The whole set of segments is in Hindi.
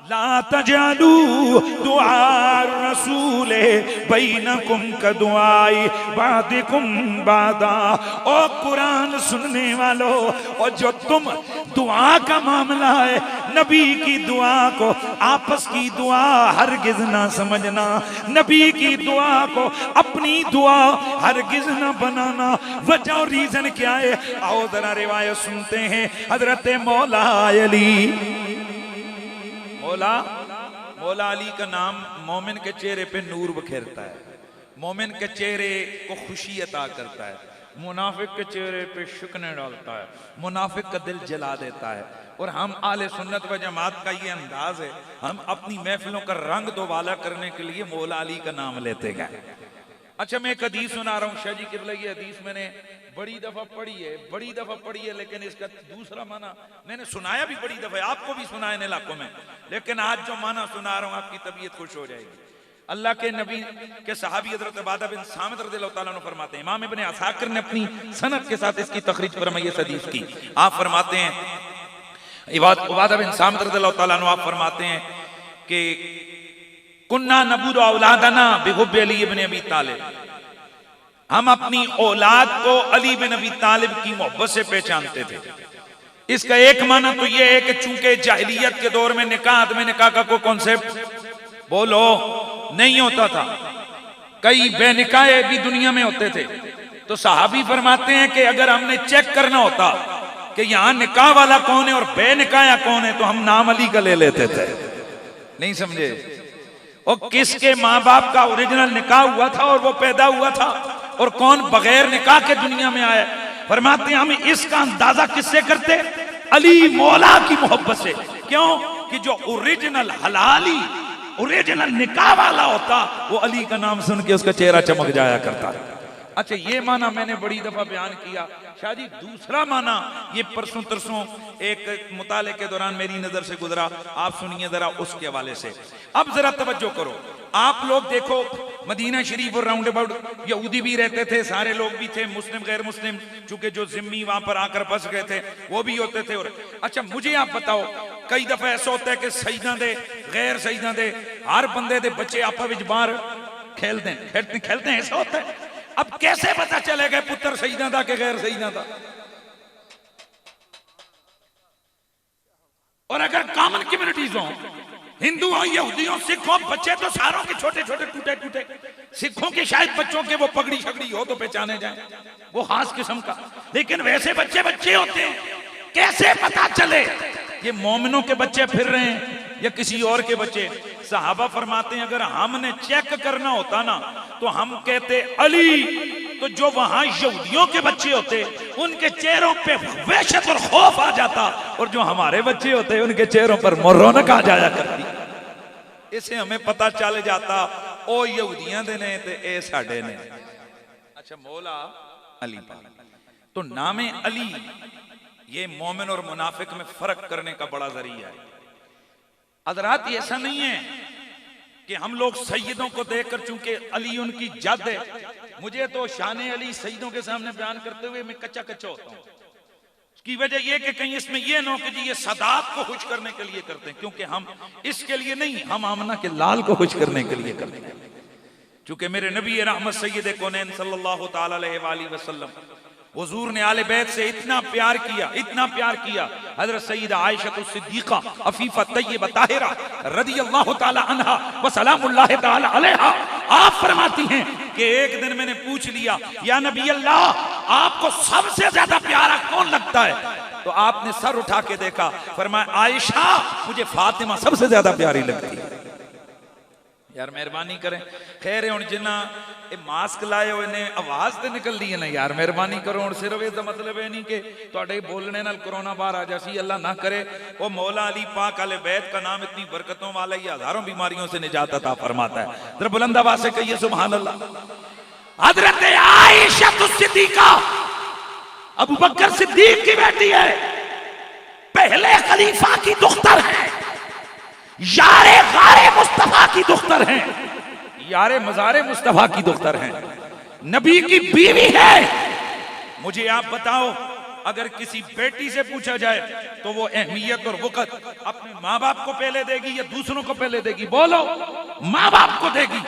ला तजालू दुआ रसूल बैनकुम का दुआई बादिकुम बादा। ओ कुरान सुनने वालों, और जो तुम दुआ का मामला है, नबी की दुआ को आपस की दुआ हरगिज ना समझना, नबी की दुआ को अपनी दुआ हरगिज ना बनाना। वजह और रीजन क्या है? आओ जरा रिवायत सुनते हैं। हजरत मौला अली, मौला अली का नाम मोमिन के चेहरे पे नूर बखेरता है, मोमिन के चेहरे को खुशी अता करता है, मुनाफिक के चेहरे पे शिकने डालता है, मुनाफिक का दिल जला देता है। और हम आले सुन्नत व जमात का ये अंदाज है, हम अपनी महफिलों का रंग दोबाला करने के लिए मौला अली का नाम लेते गए। अच्छा, मैं एक हदीस सुना रहा हूँ शाह जी किबला। ये हदीस मैंने बड़ी दफा पढ़ी है, लेकिन इसका दूसरा माना मैंने सुनाया भी बड़ी दफा, आपको भी सुनाया इन इलाकों में, लेकिन आज जो माना सुना रहा हूँ आपकी तबीयत खुश हो जाएगी। अल्लाह के नबी के सहाबी हजरत उबादा बिन सामित रज़ियल्लाहु ताला अन्हु फरमाते हैं, इमाम इब्ने असाकिर ने अपनी सनद के साथ इसकी तखरीज फरमाई इस हदीस की। आप फरमाते हैं, उबादा बिन सामित रज़ियल्लाहु ताला अन्हु आप फरमाते हैं कि कुन्ना नबूदु औलादना बिहुब्बि अली इब्न अबी तालिब, हम अपनी औलाद को अली बिन अबी तालिब की मोहब्बत से पहचानते थे। इसका एक माना तो यह है कि चूंकि जाहिलियत के दौर में निकाह में निकाह का कोई कॉन्सेप्ट बोलो नहीं होता था, कई बेनिकाहे भी दुनिया में होते थे, तो सहाबी फरमाते हैं कि अगर हमने चेक करना होता कि यहां निकाह वाला कौन है और बेनिकाह कौन है, तो हम नाम अली का ले लेते थे। नहीं समझे? और किसके माँ बाप का ओरिजिनल निकाह हुआ था और वो पैदा हुआ था, और कौन बगैर निकाह के दुनिया में आया। फरमाते हैं हम इसका अंदाजा किससे करते? अली मौला की मोहब्बत से। क्यों? कि जो ओरिजिनल हलाली ओरिजिनल निकाह वाला होता, वो अली का नाम सुन के उसका चेहरा चमक जाया करता। अच्छा, ये माना मैंने बड़ी दफा बयान किया। शाह जी दूसरा माना ये परसों तरसों एक मुताले के दौरान मेरी नजर से गुजरा, आप सुनिए जरा उसके हवाले से। अब जरा तवज्जो करो, आप लोग देखो मदीना शरीफ और राउंड अबाउट यहूदी भी रहते थे, सारे लोग भी थे, मुस्लिम गैर मुस्लिम, चूंकि जो जिम्मी वहां पर आकर फंस गए थे वो भी होते थे। और अच्छा, मुझे आप बताओ, कई दफा ऐसा होता है कि सईदा दे गैर सईदा दे हर बंदे दे बच्चे आपस विच बाहर खेलते हैं, ऐसा होता है। अब कैसे पता चलेगा पुत्र सईदा था कि गैर सईदा था? और अगर कॉमन कम्युनिटीज हो, हिंदू हो, यहूदी हो, सिख हो, बच्चे तो सारों के छोटे छोटे टूटे टूटे, सिखों के शायद बच्चों के वो पगड़ी शगड़ी हो तो पहचाने जाए, वो खास किस्म का, लेकिन वैसे बच्चे बच्चे होते हैं, कैसे पता चले ये मोमिनों के बच्चे फिर रहे हैं या किसी और के बच्चे? सहाबा फरमाते हैं अगर हमने चेक करना होता ना तो हम कहते अली, तो जो वहां यहूदियों के बच्चे होते उनके चेहरों पे वहशत और खौफ आ जाता, और जो हमारे बच्चे होते उनके चेहरों पर रौनक आ जाया करती। इसे हमें पता चल जाता ओ यहूदियां दे ने ते ए साडे ने। अच्छा, मौला अली पाक तो नाम अली ये मोमिन और मुनाफिक में फर्क करने का बड़ा जरिया है। हज़रात, ऐसा नहीं है कि हम लोग सैयदों को देखकर, चूंकि अली उनकी जद है, मुझे तो शान अली सैयदों के सामने बयान करते हुए मैं कच्चा होता हूं। उसकी वजह यह कि कहीं इसमें यह न हो कि जी ये सदात को खुश करने के लिए करते हैं, क्योंकि हम इसके लिए नहीं, हम आमना के लाल को खुश करने के लिए करते हैं। चूंकि मेरे नबी रहमत सैयद कौनैन सल्लल्लाहु तआला अलैहि वसल्लम हुजूर ने आले बैत से इतना प्यार किया। हजरत सईदा आयशा सिद्दीका अफीफा तय्यबा ताहिरा रदियल्लाहु ताला अन्हा व सलामुल्लाहि ताला अलैहा, आप फरमाती हैं कि एक दिन मैंने पूछ लिया, या नबी अल्लाह, आपको सबसे ज्यादा प्यारा कौन लगता है? तो आपने सर उठा के देखा, फरमाया आयशा, मुझे फातिमा सबसे ज्यादा प्यारी लगती है। यार मेहरबानी करें, खैर है जिन्ना मास्क लाए हुए ने आवाज तो निकल दी है ना, यार मेहरबानी करो। और सिर्फ इसका मतलब है नहीं कि तुहाडे बोलने नाल कोरोना बाहर आ जासी, अल्लाह ना करे। वो मौला अली पाक आले बैत का नाम इतनी बरकतों वाला, ये हजारों बीमारियों से निजात अता फरमाता है। जरा बुलंद आवाज से कहिए सुभान अल्लाह। हजरत आयशा सिद्दीका अबू बकर सिद्दीक की बेटी है, पहले खलीफा की दुख्तर है, यारे गारे मुस्तफा की दुख्तर हैं, यारे मज़ारे मुस्तफा की दुख्तर हैं, नबी की बीवी है। मुझे आप बताओ अगर किसी बेटी से पूछा जाए तो वो अहमियत और वक़्त अपने माँ बाप को पहले देगी या दूसरों को पहले देगी? बोलो, माँ बाप को देगी।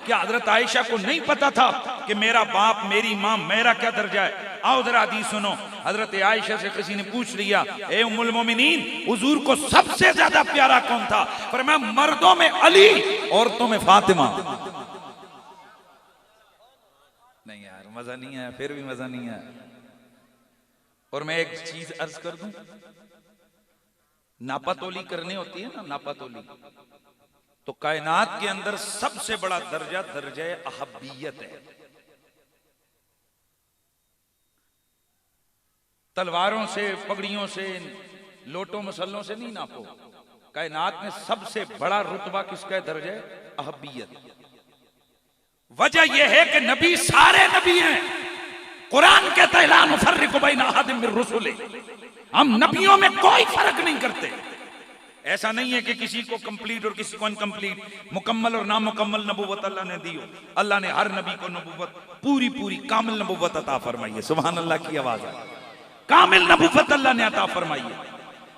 क्या हजरत आयशा को नहीं पता था कि मेरा बाप, मेरी माँ, मेरा क्या दर्जा है? आओ जरा हदीस सुनो। हजरत आयशा से किसी ने पूछ लिया, ए उम्मुल मोमिनीन, हुजूर को सबसे ज्यादा प्यारा कौन था? फरमाया, मर्दों में अली, औरतों में फातिमा। नहीं यार, मजा नहीं आया, फिर भी मजा नहीं आया। और मैं एक चीज अर्ज कर दूं, नापातोली करनी होती है ना, नापातोली, तो कायनात के अंदर सबसे बड़ा दर्जा दर्जा अहब्बियत है। तलवारों से, पगड़ियों से, लोटों मसलों से नहीं नापो। कायनात में सबसे बड़ा रुतबा किसका है? दर्जा अहब्बियत। वजह यह है कि नबी सारे नबी हैं। कुरान कहता है, ला नुफर्रिकु बैना अहदिम मिर रुसुलि, हम नबियों में कोई फर्क नहीं करते। ऐसा नहीं है कि किसी को कंप्लीट और किसी को अनकंप्लीट, मुकम्मल और नामुकम्मल नबूवत अल्लाह ने दी हो। अल्लाह ने हर नबी को नबूवत, पूरी पूरी कामिल नबूवत अता फरमाई है। सुभान अल्लाह की आवाज है, कामिल नबूवत अल्लाह ने अता फरमाई है।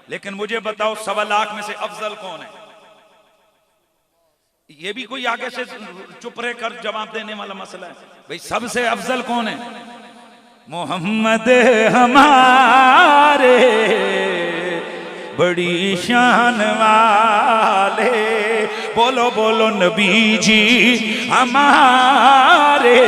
लेकिन मुझे बताओ, 1.25 लाख में से अफजल कौन है? ये भी कोई आगे से चुप रह कर जवाब देने वाला मसला है। भाई सबसे अफजल कौन है? मोहम्मद हमारे बड़ी शान वाले, बोलो बोलो नबी जी हमारे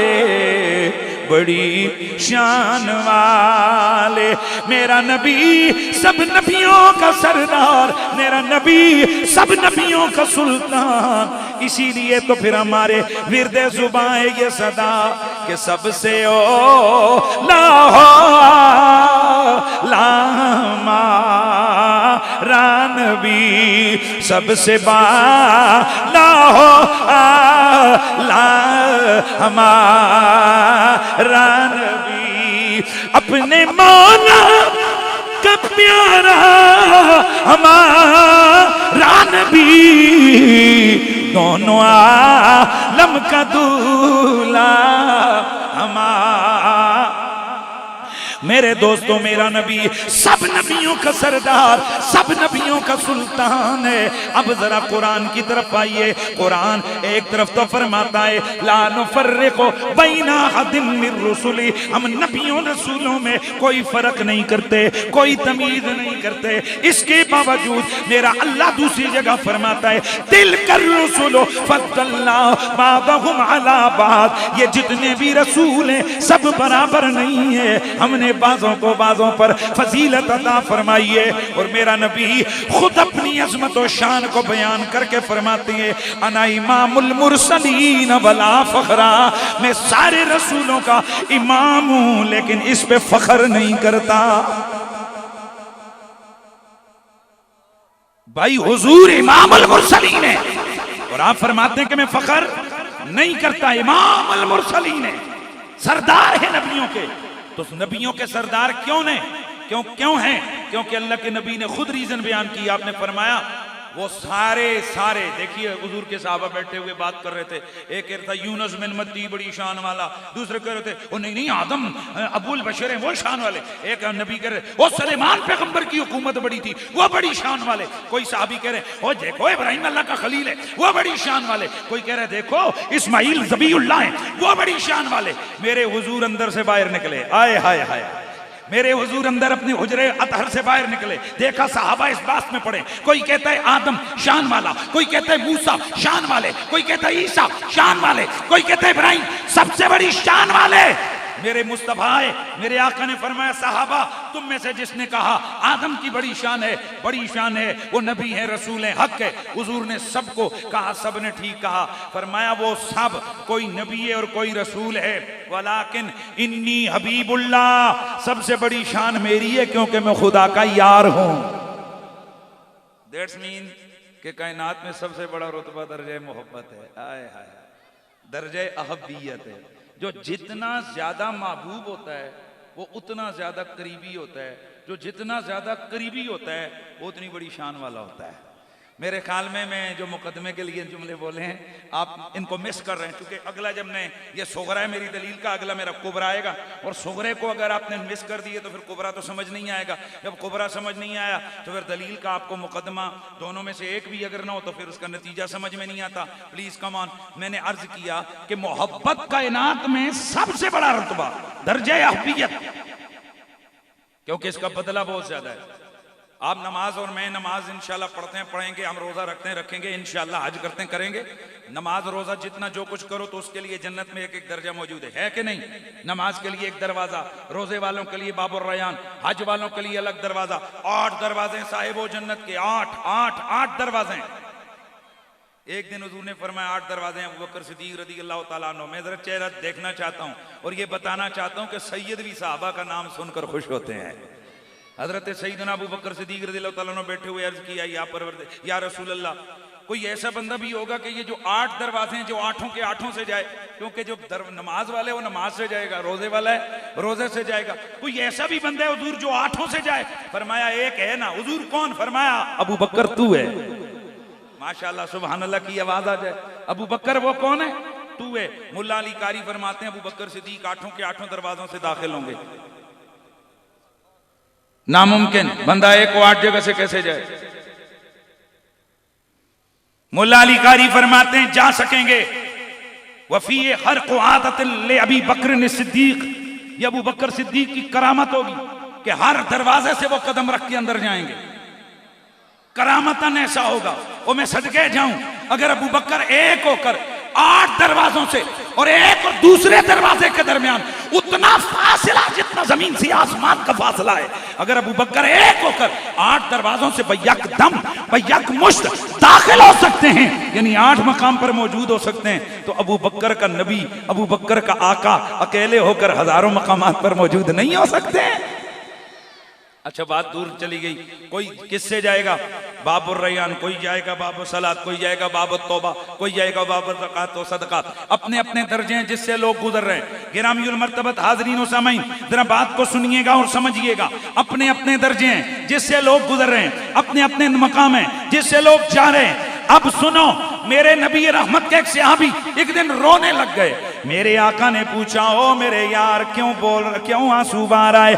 बड़ी शान वाले। मेरा नबी सब नबियों का सरदार, मेरा नबी सब नबियों का सुल्तान। इसीलिए तो फिर हमारे विरदे जुबान ये सदा कि सबसे ओ लाहो लामा नबी, सबसे बाला हो ला हमारा नबी। अपने मौला का प्यारा हमारा नबी, दोनों आलम का दूल्हा हमारा। मेरे दोस्तों, मेरा नबी सब नबियों का सरदार, सब नबियों का सुल्तान है। अब जरा कुरान की तरफ आइए। कुरान एक तरफ तो फरमाता है, ला नुफर्रिकु बैना अहदिम मिर रुसुलि, हम नबियों रसूलों में कोई फर्क नहीं करते, कोई तमीज नहीं करते। इसके बावजूद मेरा अल्लाह दूसरी जगह फरमाता है, तिलकर रुसुलु फद्दलना बादहुम अला बाद, ये जितने भी रसूल हैं सब बराबर नहीं है, हमने बाजों को बाजों पर फजीलत अता फरमाई है। और मेरा नबी खुद अपनी अजमत और शान को बयान करके फरमाते हैं, अना इमामुल मुरसलीन वला फखरा, मैं सारे रसूलों का इमाम हूं लेकिन इस पे फख्र नहीं करता। भाई हुजूर इमामुल मुरसलीन है और आप फरमाते हैं कि मैं फख्र नहीं करता। इमामुल मुरसलीन है, सरदार है नबियों के। तो नबियों के सरदार क्यों ने, क्यों हैं? क्योंकि अल्लाह के नबी ने खुद रीजन बयान किया। आपने फरमाया वो सारे देखिए, हुजूर के साहबा बैठे हुए बात कर रहे थे। एक कह रहा था यूनुस बिन मत्ती बड़ी शान वाला, दूसरे कह रहे थे वो नहीं आदम अबुल बशर है वो शान वाले। एक नबी कह रहे वो सुलेमान पैगंबर की हुकूमत बड़ी थी वो बड़ी शान वाले। कोई साहबी कह रहे ओ देखो इब्राहिम अल्लाह का खलील है वो बड़ी शान वाले। कोई कह रहे देखो इस्माइल ज़बीउल्लाह है वो बड़ी शान वाले। मेरे हुजूर अंदर से बाहर निकले, आए हाय हाय, मेरे हुजूर अंदर अपने हुजरे अतहर से बाहर निकले। देखा साहबा इस बात में पड़े, कोई कहता है आदम शान वाला, कोई कहता है मूसा शान वाले, कोई कहता है ईसा शान वाले, कोई कहता है इब्राहिम सबसे बड़ी शान वाले। मेरे मुस्तफा है, मेरे आका ने फरमाया साहबा तुम में से जिसने कहा आदम की बड़ी शान है, बड़ी शान है, वो नबी है, रसूल है, हक है। हुजूर ने सबको कहा, सब ने ठीक कहा। फरमाया वो सब कोई नबी है और कोई रसूल है, वलाकिन इन्नी हबीबुल्लाह, सबसे बड़ी शान मेरी है क्योंकि मैं खुदा का यार हूं। दैट्स मीन कि कायनात में सबसे बड़ा रुतबा दर्जे मोहब्बत है। आए हाय, दर्जे अहब्बियत है। जो जितना ज्यादा महबूब होता है वो उतना ज्यादा करीबी होता है, जो जितना ज्यादा करीबी होता है वो उतनी बड़ी शान वाला होता है। मेरे ख्याल में मैं जो मुकदमे के लिए जुमले बोले हैं आप इनको मिस कर रहे हैं, क्योंकि अगला जब मैं ये सोगरा है मेरी दलील का, अगला मेरा कुबरा आएगा, और सोगरे को अगर आपने मिस कर दिए तो फिर कुबरा तो समझ नहीं आएगा, जब कुबरा समझ नहीं आया तो फिर दलील का आपको मुकदमा दोनों में से एक भी अगर ना हो तो फिर उसका नतीजा समझ में नहीं आता। Please come on. मैंने अर्ज किया कि मोहब्बत कायनात में सबसे बड़ा रुतबा दर्जे अहमियत, क्योंकि इसका बदला बहुत ज्यादा है। आप नमाज और मैं नमाज इंशाल्लाह पढ़ते हैं पढ़ेंगे, हम रोजा रखते हैं रखेंगे, इंशाल्लाह हज करते हैं करेंगे। नमाज रोजा जितना जो कुछ करो तो उसके लिए जन्नत में एक एक दर्जा मौजूद है कि नहीं? नमाज के लिए एक दरवाजा, रोजे वालों के लिए बाबुर रयान, हज वालों के लिए अलग दरवाजा। 8 दरवाजे साहिबो जन्नत के, 8 दरवाजे। एक दिन हुजूर ने फरमाया 8 दरवाजे हैं। अबू बकर सिद्दीक रज़ी अल्लाह तआला अन्हु, मैं जरा चेहरा देखना चाहता हूं और ये बताना चाहता हूं कि सैयद भी साहबा का नाम सुनकर खुश होते हैं। हजरत सईदना अबू बकर सिद्दीक रज़ियल्लाहु ताला अन्हु बैठे हुए अर्ज किया या रसूल अल्लाह, कोई ऐसा बंदा भी होगा कि ये जो 8 दरवाजे हैं जो 8 के 8 से जाए? क्योंकि जो नमाज वाले वो नमाज से जाएगा, रोजे वाला है रोजे से जाएगा। कोई ऐसा भी बंदा है हुजूर जो 8 से जाए? फरमाया एक है ना। हुजूर कौन? फरमाया अबू बकर तू है। माशाअल्लाह सुभान अल्लाह की आवाज आ जाए। अबू बकर वो कौन है? तू है। मुल्ला अली कारी फरमाते हैं अबू बकर सिद्दीक 8 के 8 दरवाजों से दाखिल होंगे। नामुमकिन, बंदा एक को 8 जगह से कैसे जाए? मुल्ला अली कारी फरमाते हैं जा सकेंगे। वफी हर को आदत ले अबी बकर सिद्दीक, ये अबू बकर सिद्दीक की करामत होगी कि हर दरवाजे से वो कदम रख के अंदर जाएंगे। करामतन ऐसा होगा। और मैं सदके जाऊं अगर अबू बकर एक होकर 8 दरवाजों से और एक और दूसरे दरवाजे के दरमियान उतना फासला जितना जमीन से आसमान का फासला है, अगर अबू बकर एक होकर 8 दरवाजों से यकदम यकमुश्त दाखिल हो सकते हैं, यानी 8 मकाम पर मौजूद हो सकते हैं, तो अबू बकर का नबी, अबू बकर का आका अकेले होकर हजारों मकामात पर मौजूद नहीं हो सकते हैं। अच्छा बात दूर चली गई। कोई किससे जाएगा? बाबुर रैयान, कोई जाएगा बाबु सलात, कोई जाएगा बाबु तौबा, कोई जाएगा बाबु ज़कात व सदक़ात। अपने अपने दर्जे हैं जिससे लोग गुजर रहे हैं। गिरामीउल मर्तबत हाज़रीन व सामीन, जरा बात को सुनिएगा और समझिएगा। अपने अपने दर्जे हैं जिससे लोग गुजर रहे हैं, अपने अपने मकाम हैं जिससे लोग जा रहे हैं। अब सुनो, मेरे नबी रहमत के एक सहाबी एक दिन रोने लग गए। मेरे आका ने पूछा, ओ मेरे यार क्यों आंसू बहा रहा है?